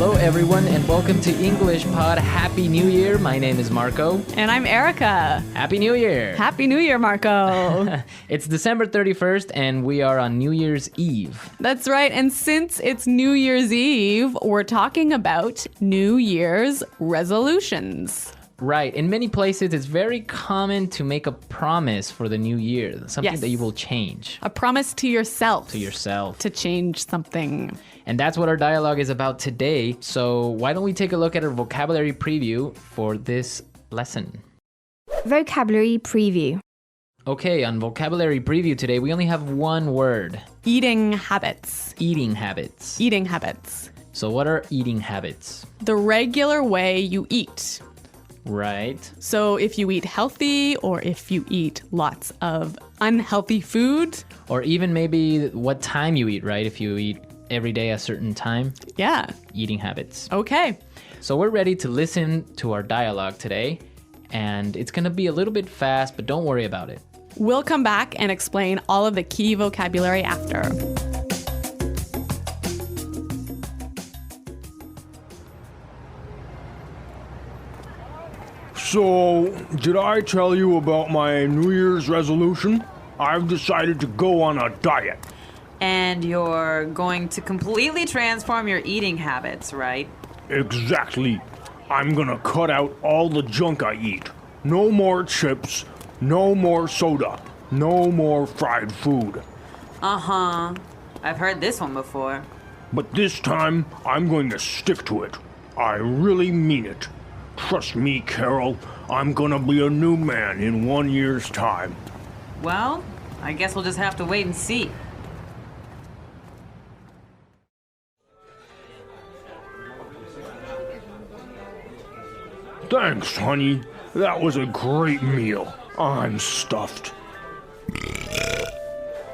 Hello everyone and welcome to EnglishPod. Happy New Year. My name is Marco. And I'm Erica. Happy New Year. Happy New Year, Marco. It's December 31st and we are on New Year's Eve. That's right. And since it's New Year's Eve, we're talking about New Year's resolutions. Right. In many places, it's very common to make a promise for the new year, something Yes. that you will change. A promise to yourself. To yourself. To change something. And that's what our dialogue is about today. So why don't we take a look at our vocabulary preview for this lesson? Vocabulary preview. Okay, on vocabulary preview today, we only have one word. Eating habits. Eating habits. Eating habits. So what are eating habits? The regular way you eat. Right. So if you eat healthy or if you eat lots of unhealthy food. Or even maybe what time you eat, right? If you eat every day a certain time. Yeah. Eating habits. Okay. So we're ready to listen to our dialogue today. And it's going to be a little bit fast, but don't worry about it. We'll come back and explain all of the key vocabulary after. So, did I tell you about my New Year's resolution? I've decided to go on a diet. And you're going to completely transform your eating habits, right? Exactly. I'm gonna cut out all the junk I eat. No more chips, no more soda, no more fried food. Uh-huh. I've heard this one before. But this time, I'm going to stick to it. I really mean it. Trust me, Carol, I'm gonna be a new man in 1 year's time. Well, I guess we'll just have to wait and see. Thanks, honey. That was a great meal. I'm stuffed.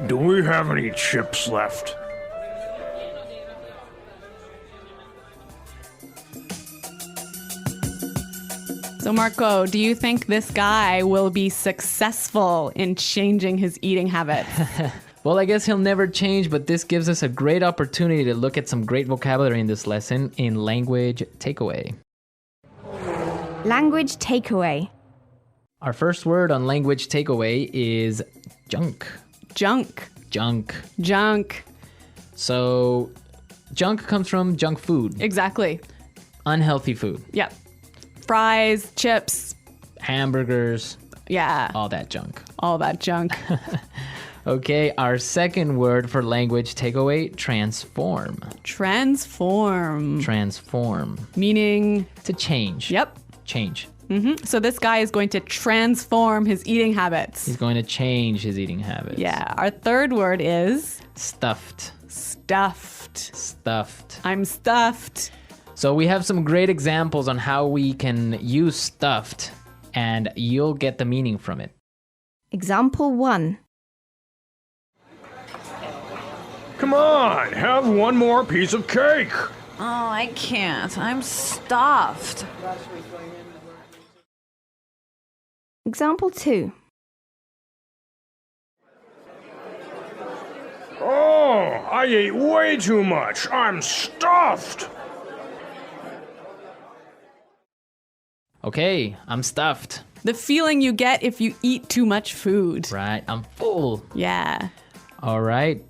Do we have any chips left? So Marco, do you think this guy will be successful in changing his eating habits? Well, I guess he'll never change, but this gives us a great opportunity to look at some great vocabulary in this lesson in language takeaway. Language takeaway. Our first word on language takeaway is junk. Junk. Junk. Junk. So, junk comes from junk food, Exactly. unhealthy food, Yep. Fries, chips. hamburgers, Yeah. all that junk. All that junk. Okay, our second word for language takeaway, transform. Transform. Transform. Meaning, To change. yep. Change. So this guy is going to transform his eating habits. He's going to change his eating habits. Yeah. Our third word is Stuffed. stuffed. Stuffed. I'm stuffed. So we have some great examples on how we can use stuffed, and you'll get the meaning from it. Example 1. Come on, have one more piece of cake. Oh, I can't. I'm stuffed. Example 2. Oh, I ate way too much. I'm stuffed. Okay, I'm stuffed. The feeling you get if you eat too much food. Right, I'm full. Yeah. All right.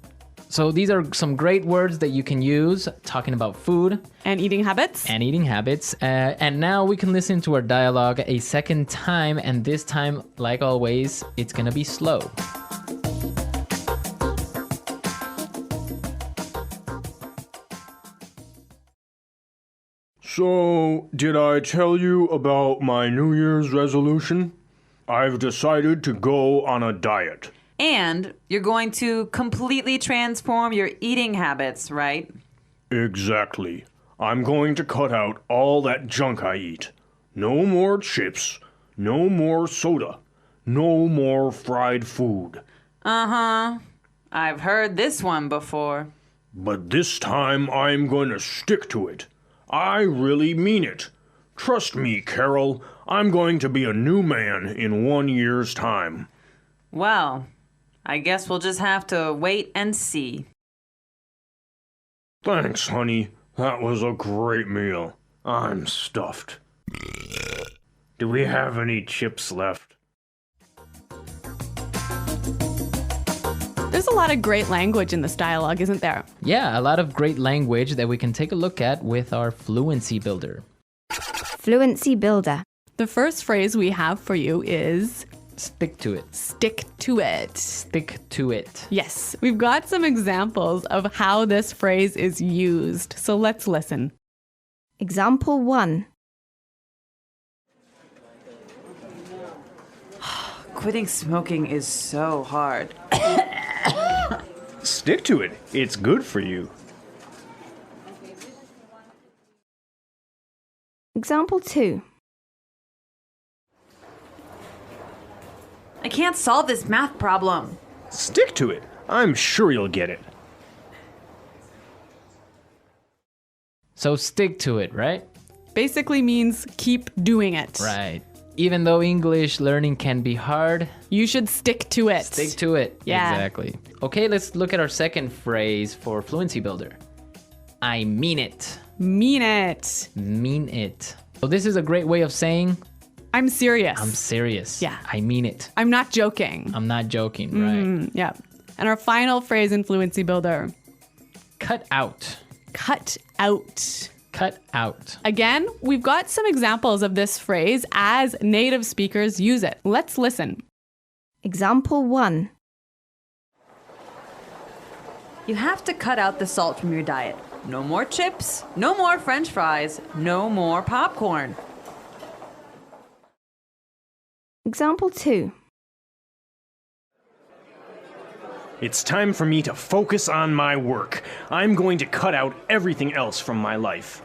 So these are some great words that you can use talking about food And eating habits. and eating habits. And now we can listen to our dialogue a second time. And this time, like always, it's going to be slow. So, did I tell you about my New Year's resolution? I've decided to go on a diet. And you're going to completely transform your eating habits, right? Exactly. I'm going to cut out all that junk I eat. No more chips, no more soda, no more fried food. Uh-huh. I've heard this one before. But this time I'm going to stick to it. I really mean it. Trust me, Carol, I'm going to be a new man in 1 year's time. Well, I guess we'll just have to wait and see. Thanks, honey. That was a great meal. I'm stuffed. Do we have any chips left? There's a lot of great language in this dialogue, isn't there? Yeah, a lot of great language that we can take a look at with our fluency builder. Fluency builder. The first phrase we have for you is Stick to it. stick to it. Stick to it. Yes, we've got some examples of how this phrase is used. So let's listen. Example 1. Quitting smoking is so hard. Stick to it. It's good for you. Example 2. I can't solve this math problem. Stick to it. I'm sure you'll get it. So stick to it, right? Basically means keep doing it. Right. Even though English learning can be hard, You should stick to it. stick to it. Yeah. Exactly. Okay, let's look at our second phrase for fluency builder. I mean it. Mean it. Mean it. So this is a great way of saying I'm serious. I'm serious. Yeah. I mean it. I'm not joking. I'm not joking, right? Yeah. And our final phrase in Fluency Builder, Cut out. cut out. Cut out. Again, we've got some examples of this phrase as native speakers use it. Let's listen. Example 1. You have to cut out the salt from your diet. No more chips, no more french fries, no more popcorn. Example 2. It's time for me to focus on my work. I'm going to cut out everything else from my life.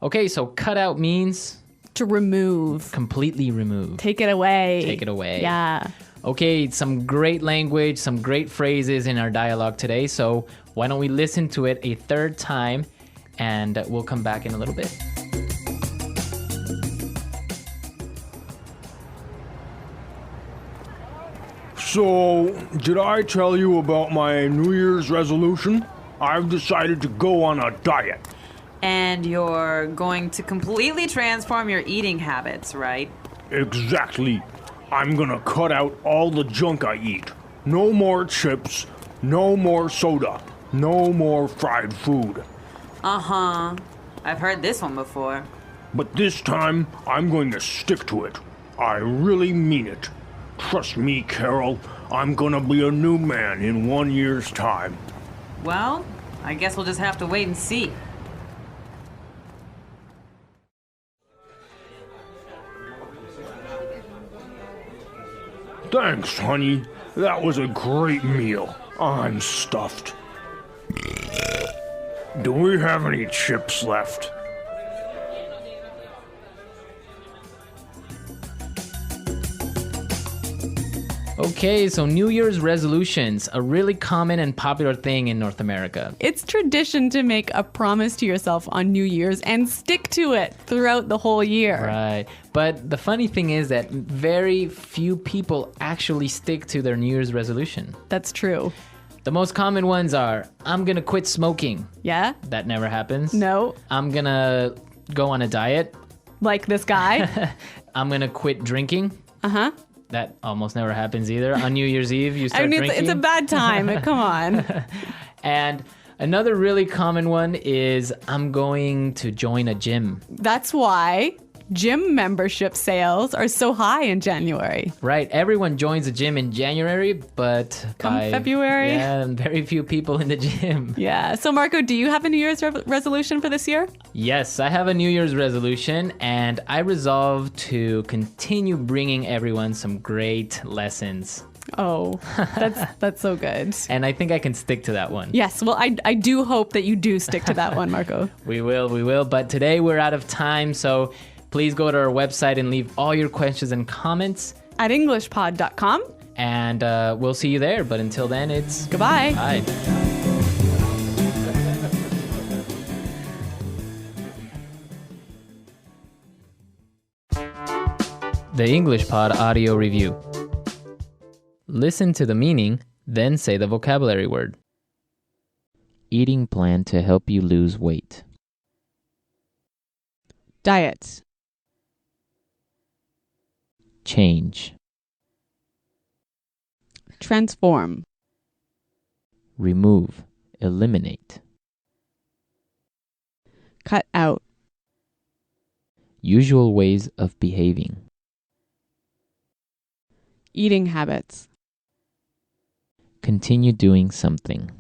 Okay, so cut out means To remove. completely remove. Take it away. Take it away. Yeah. Okay, some great language, some great phrases in our dialogue today. So why don't we listen to it a third time and we'll come back in a little bit. So, did I tell you about my New Year's resolution? I've decided to go on a diet. And you're going to completely transform your eating habits, right? Exactly. I'm gonna cut out all the junk I eat. No more chips, no more soda, no more fried food. Uh-huh. I've heard this one before. But this time, I'm going to stick to it. I really mean it. Trust me, Carol, I'm gonna be a new man in 1 year's time. Well, I guess we'll just have to wait and see. Thanks, honey. That was a great meal. I'm stuffed. Do we have any chips left? Okay, so New Year's resolutions, a really common and popular thing in North America. It's tradition to make a promise to yourself on New Year's and stick to it throughout the whole year. Right. But the funny thing is that very few people actually stick to their New Year's resolution. That's true. The most common ones are, I'm gonna quit smoking. Yeah? That never happens. No? I'm gonna go on a diet. Like this guy? I'm gonna quit drinking. Uh-huh. That almost never happens either. On New Year's Eve, you start I mean, drinking. it's a bad time. Come on. And another really common one is, I'm going to join a gym. That's why gym membership sales are so high in January. Right, everyone joins the gym in January, but Come February? yeah, very few people in the gym. Yeah. So, Marco, do you have a New Year's resolution for this year? Yes, I have a New Year's resolution, and I resolved to continue bringing everyone some great lessons. Oh, that's so good. And I think I can stick to that one. Yes. Well, I do hope that you do stick to that one, Marco. We will. But today we're out of time, so please go to our website and leave all your questions and comments. At EnglishPod.com. And we'll see you there. But until then, it's Goodbye. bye. The EnglishPod audio review. Listen to the meaning, then say the vocabulary word. Eating plan to help you lose weight. Diet. Change. Transform. Remove. Eliminate. Cut out. Usual ways of behaving. Eating habits. Continue doing something.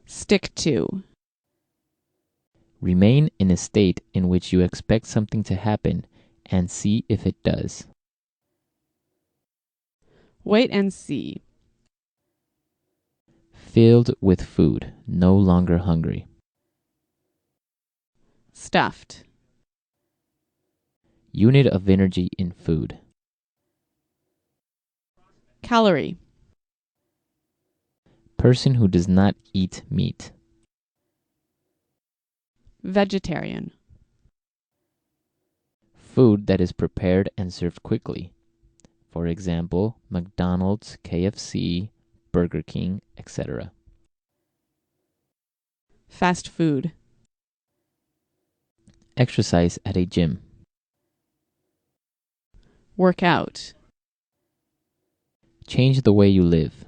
Stick to. Remain in a state in which you expect something to happen and see if it does. Wait and see. Filled with food, no longer hungry. Stuffed. Unit of energy in food. Calorie. Person who does not eat meat. Vegetarian. Food that is prepared and served quickly. For example, McDonald's, KFC, Burger King, etc. Fast food. Exercise at a gym. Work out. Change the way you live.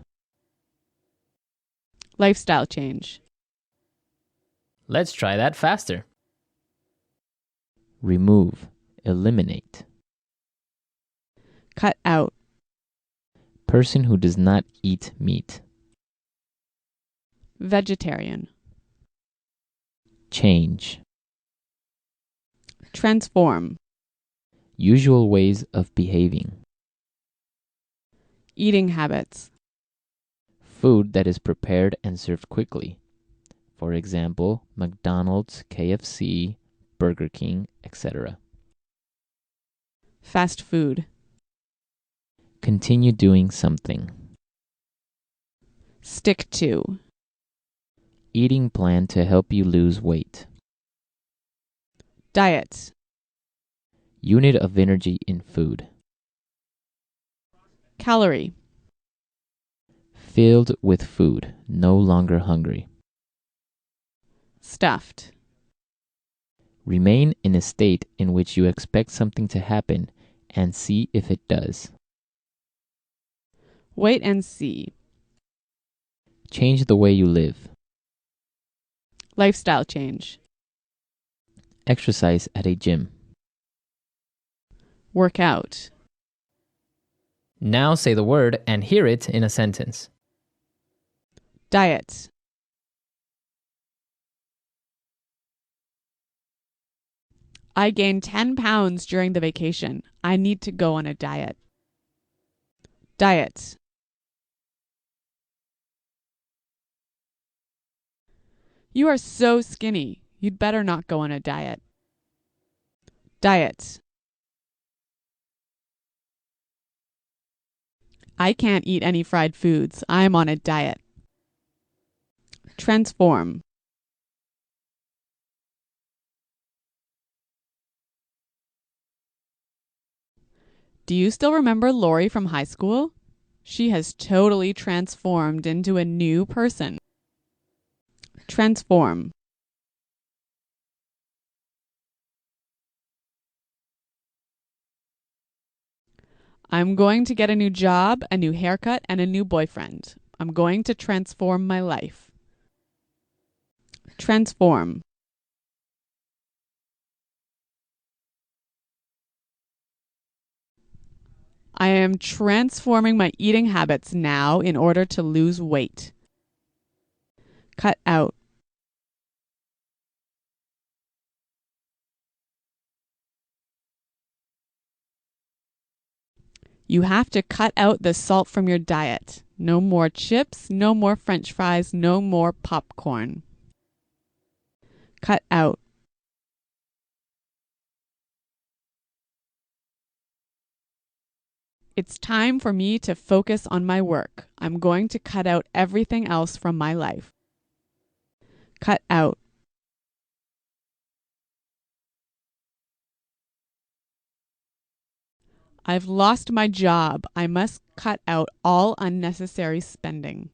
Lifestyle change. Let's try that faster. Remove. Eliminate. Cut out. Person who does not eat meat. Vegetarian. Change. Transform. Usual ways of behaving. Eating habits. Food that is prepared and served quickly. For example, McDonald's, KFC, Burger King, etc. Fast food. Continue doing something. Stick to. Eating plan to help you lose weight. Diet. Unit of energy in food. Calorie. Filled with food, no longer hungry. Stuffed. Remain in a state in which you expect something to happen and see if it does. Wait and see. Change the way you live. Lifestyle change. Exercise at a gym. Work out. Now say the word and hear it in a sentence. Diet. I gained 10 pounds during the vacation. I need to go on a diet. Diet. You are so skinny. You'd better not go on a diet. Diet. I can't eat any fried foods. I'm on a diet. Transform. Do you still remember Lori from high school? She has totally transformed into a new person. Transform. I'm going to get a new job, a new haircut, and a new boyfriend. I'm going to transform my life. Transform. I am transforming my eating habits now in order to lose weight. Cut out. You have to cut out the salt from your diet. No more chips, no more French fries, no more popcorn. Cut out. It's time for me to focus on my work. I'm going to cut out everything else from my life. Cut out. I've lost my job. I must cut out all unnecessary spending.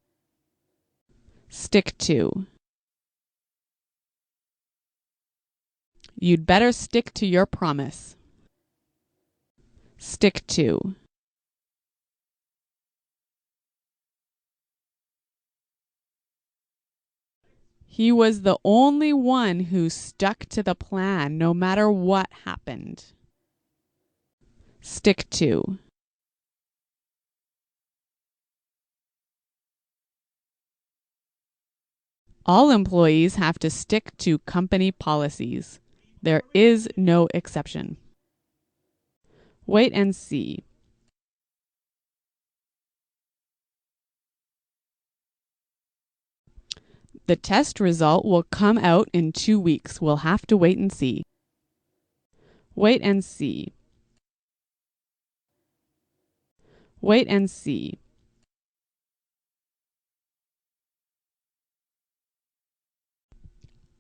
Stick to. You'd better stick to your promise. Stick to. He was the only one who stuck to the plan no matter what happened. Stick to. All employees have to stick to company policies. There is no exception. Wait and see. The test result will come out in 2 weeks. We'll have to wait and see. Wait and see. Wait and see.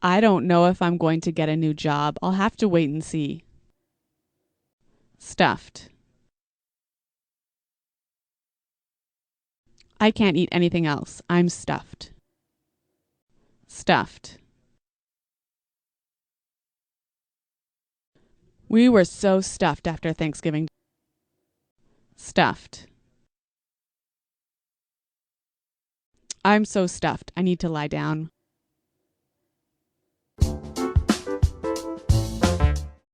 I don't know if I'm going to get a new job. I'll have to wait and see. Stuffed. I can't eat anything else. I'm stuffed. Stuffed. We were so stuffed after Thanksgiving. Stuffed. I'm so stuffed. I need to lie down.